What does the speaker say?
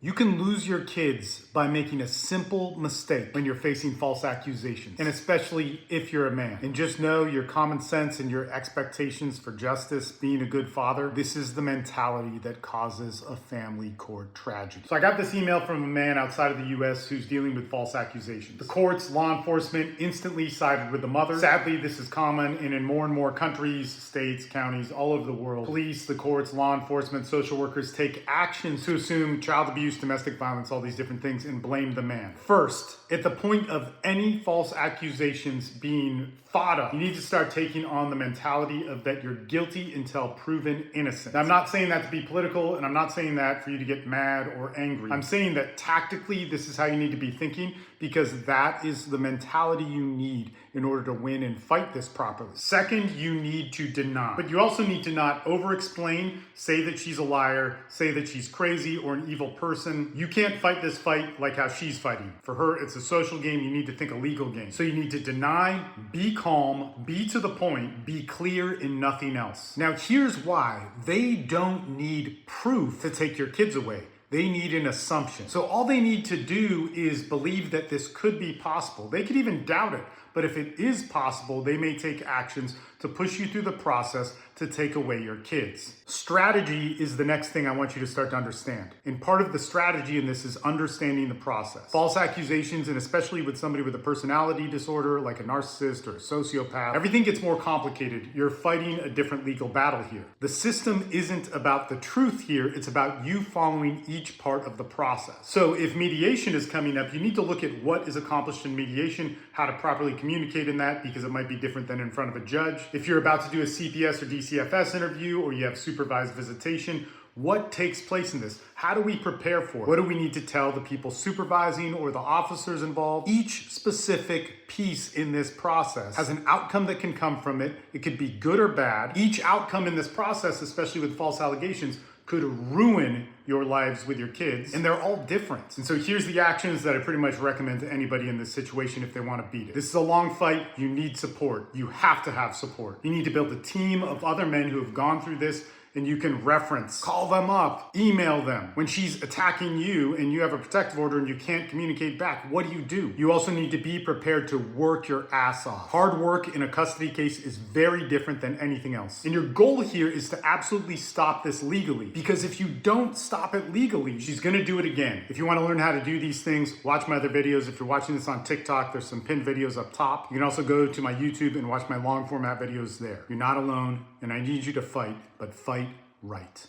You can lose your kids by making a simple mistake when you're facing false accusations, and especially if you're a man. And just know your common sense and your expectations for justice, being a good father, this is the mentality that causes a family court tragedy. So I got this email from a man outside of the US who's dealing with false accusations. The courts, law enforcement instantly sided with the mother. Sadly, this is common and in more and more countries, states, counties, all over the world. Police, the courts, law enforcement, social workers take actions to assume child abuse, domestic violence, all these different things, and blame the man. First, at the point of any false accusations being thought of, you need to start taking on the mentality of that you're guilty until proven innocent. Now, I'm not saying that to be political, and I'm not saying that for you to get mad or angry. I'm saying that tactically, this is how you need to be thinking, because that is the mentality you need in order to win and fight this properly. Second, you need to deny. But you also need to not over-explain, say that she's a liar, say that she's crazy or an evil person. You can't fight this fight like how she's fighting. For her, it's a social game. You need to think a legal game. So you need to deny, be calm, be to the point, be clear in nothing else. Now, here's why. They don't need proof to take your kids away. They need an assumption. So all they need to do is believe that this could be possible. They could even doubt it. But if it is possible, they may take actions to push you through the process to take away your kids. Strategy is the next thing I want you to start to understand. And part of the strategy in this is understanding the process. False accusations, and especially with somebody with a personality disorder, like a narcissist or a sociopath, everything gets more complicated. You're fighting a different legal battle here. The system isn't about the truth here. It's about you following each part of the process. So if mediation is coming up, you need to look at what is accomplished in mediation, how to properly communicate in that, because it might be different than in front of a judge. If you're about to do a CPS or DCFS interview, or you have supervised visitation, what takes place in this? How do we prepare for it? What do we need to tell the people supervising or the officers involved? Each specific piece in this process has an outcome that can come from it. It could be good or bad. Each outcome in this process, especially with false allegations, could ruin your lives with your kids, and they're all different. And so here's the actions that I pretty much recommend to anybody in this situation if they want to beat it. This is a long fight. You need support. You have to have support. You need to build a team of other men who have gone through this, and you can reference, call them up, email them. When she's attacking you and you have a protective order and you can't communicate back, what do? You also need to be prepared to work your ass off. Hard work in a custody case is very different than anything else. And your goal here is to absolutely stop this legally, because if you don't stop it legally, she's gonna do it again. If you wanna learn how to do these things, watch my other videos. If you're watching this on TikTok, there's some pinned videos up top. You can also go to my YouTube and watch my long format videos there. You're not alone, and I need you to fight, but fight right.